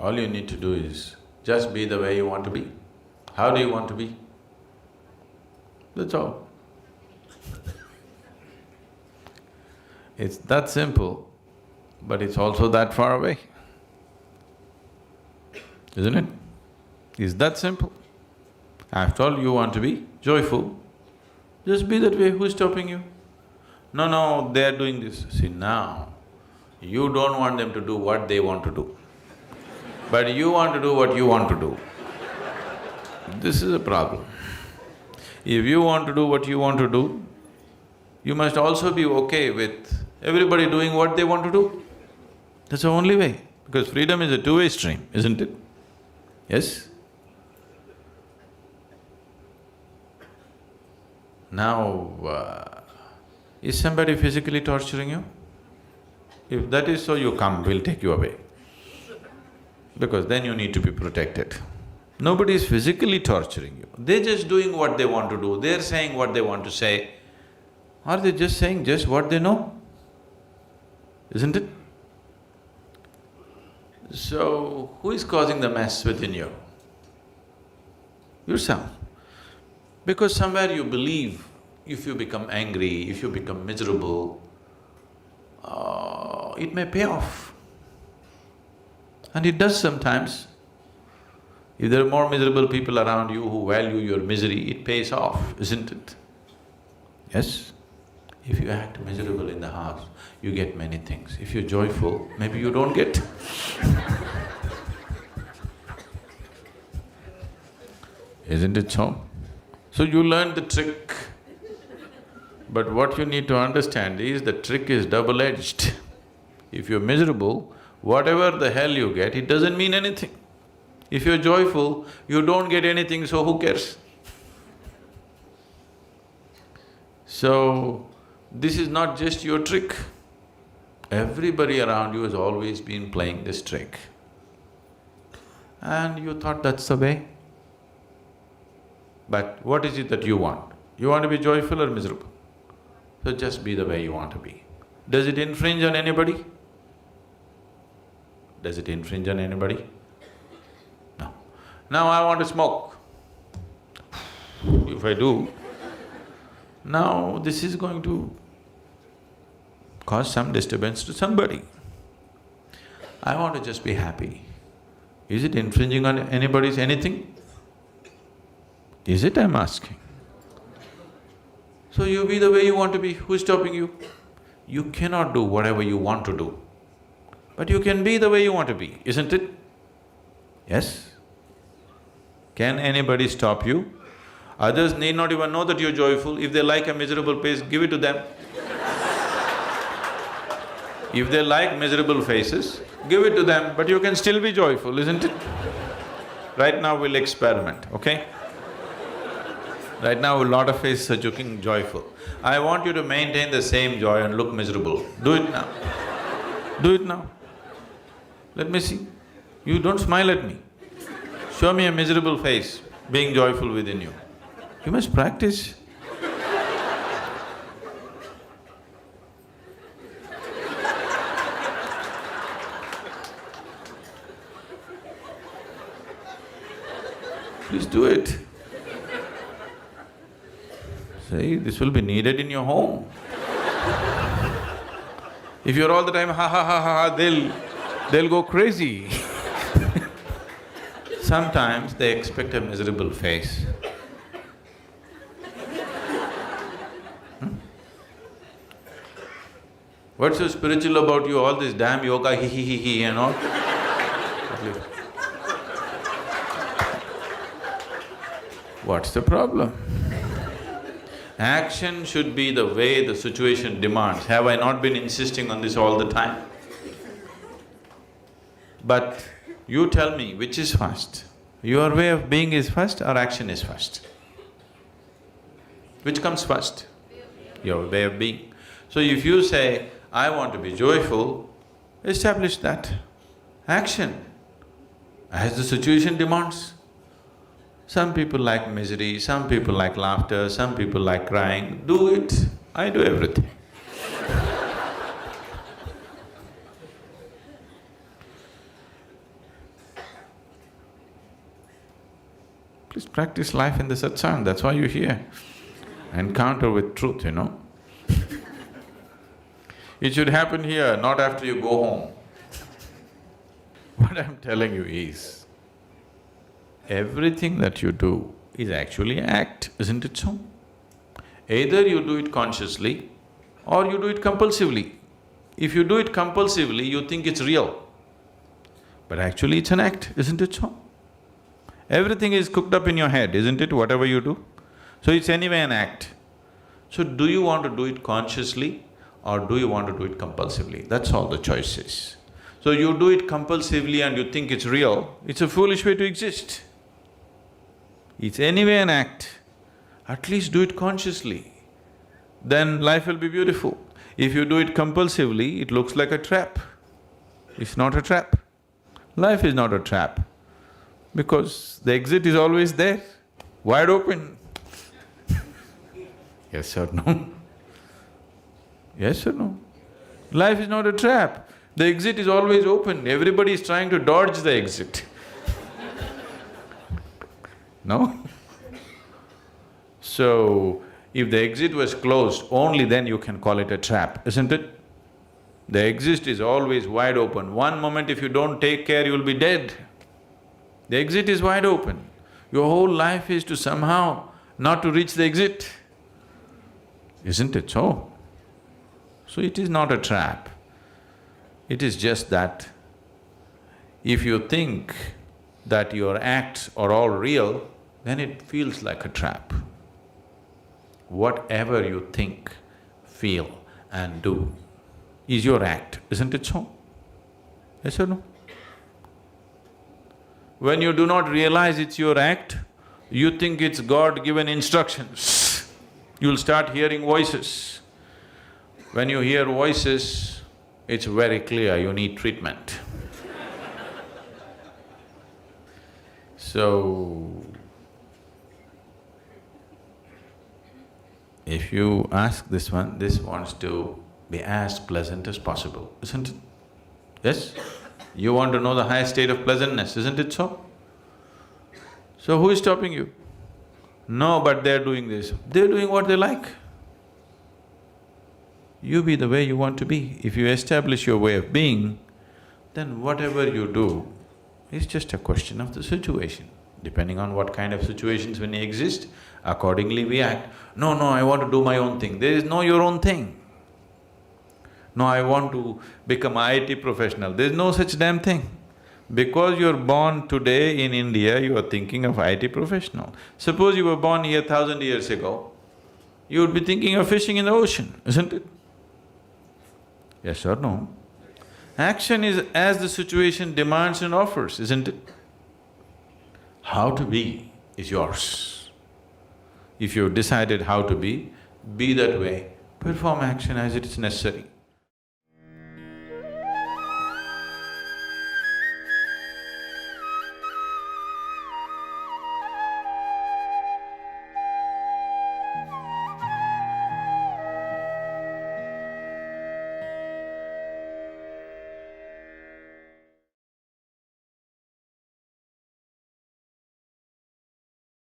All you need to do is just be the way you want to be. How do you want to be? That's all. It's that simple, but it's also that far away, isn't it? It's that simple. After all, you want to be joyful, just be that way, who's stopping you? No, no, they're doing this. See, now, you don't want them to do what they want to do, but you want to do what you want to do. This is a problem. If you want to do what you want to do, you must also be okay with everybody doing what they want to do. That's the only way, because freedom is a two-way stream, isn't it? Yes? Now, is somebody physically torturing you? If that is so, you come, we'll take you away. Because then you need to be protected. Nobody is physically torturing you, they're just doing what they want to do, they're saying what they want to say. Are they just saying just what they know? Isn't it? So, who is causing the mess within you? Yourself. Because somewhere you believe if you become angry, if you become miserable, it may pay off. And it does sometimes. If there are more miserable people around you who value your misery, it pays off, isn't it? Yes? If you act miserable in the house, you get many things. If you're joyful, maybe you don't get. Isn't it so? So you learn the trick. But what you need to understand is the trick is double-edged. If you're miserable, whatever the hell you get, it doesn't mean anything. If you're joyful, you don't get anything, so who cares? So, this is not just your trick. Everybody around you has always been playing this trick. And you thought that's the way. But what is it that you want? You want to be joyful or miserable? So just be the way you want to be. Does it infringe on anybody? Does it infringe on anybody? No. Now I want to smoke. If I do, now this is going to cause some disturbance to somebody. I want to just be happy. Is it infringing on anybody's anything? Is it, I'm asking? So you be the way you want to be, who's stopping you? You cannot do whatever you want to do, but you can be the way you want to be, isn't it? Yes? Can anybody stop you? Others need not even know that you're joyful. If they like a miserable face, give it to them. If they like miserable faces, give it to them, but you can still be joyful, isn't it? Right now we'll experiment, okay? Right now a lot of faces are looking joyful. I want you to maintain the same joy and look miserable. Do it now. Do it now. Let me see. You don't smile at me. Show me a miserable face, being joyful within you. You must practice. Please do it. See, this will be needed in your home. If you're all the time ha ha ha ha ha, they'll go crazy. Sometimes they expect a miserable face. What's so spiritual about you, all this damn yoga, he and all? What's the problem? Action should be the way the situation demands. Have I not been insisting on this all the time? But you tell me, which is first? Your way of being is first or action is first? Which comes first? Your way of being. So if you say, I want to be joyful, establish that. Action, as the situation demands. Some people like misery, some people like laughter, some people like crying. Do it. I do everything. Please practice life in the satsang, that's why you're here. Encounter with truth, It should happen here, not after you go home. What I'm telling you is, everything that you do is actually an act, isn't it so? Either you do it consciously or you do it compulsively. If you do it compulsively, you think it's real, but actually it's an act, isn't it so? Everything is cooked up in your head, isn't it, whatever you do? So it's anyway an act. So do you want to do it consciously or do you want to do it compulsively? That's all the choice is. So you do it compulsively and you think it's real, it's a foolish way to exist. It's anyway an act, at least do it consciously, then life will be beautiful. If you do it compulsively, it looks like a trap. It's not a trap. Life is not a trap, because the exit is always there, wide open. Yes or no? Yes or no? Life is not a trap. The exit is always open, everybody is trying to dodge the exit. No? So, if the exit was closed, only then you can call it a trap, isn't it? The exit is always wide open. One moment if you don't take care, you'll be dead. The exit is wide open. Your whole life is to somehow not to reach the exit. Isn't it so? So it is not a trap. It is just that if you think that your acts are all real, then it feels like a trap. Whatever you think, feel and do is your act, isn't it so? Yes or no? When you do not realize it's your act, you think it's God-given instructions. You'll start hearing voices. When you hear voices, it's very clear you need treatment. So, if you ask this one, this wants to be as pleasant as possible, isn't it? Yes? You want to know the highest state of pleasantness, isn't it so? So who is stopping you? No, but they're doing this. They're doing what they like. You be the way you want to be. If you establish your way of being, then whatever you do is just a question of the situation. Depending on what kind of situations when they exist, accordingly we act. No, I want to do my own thing. There is no your own thing. No, I want to become an IT professional. There is no such damn thing. Because you're born today in India, you are thinking of IT professional. Suppose you were born here 1,000 years ago, you would be thinking of fishing in the ocean, isn't it? Yes or no? Action is as the situation demands and offers, isn't it? How to be is yours. If you've decided how to be that way, perform action as it is necessary.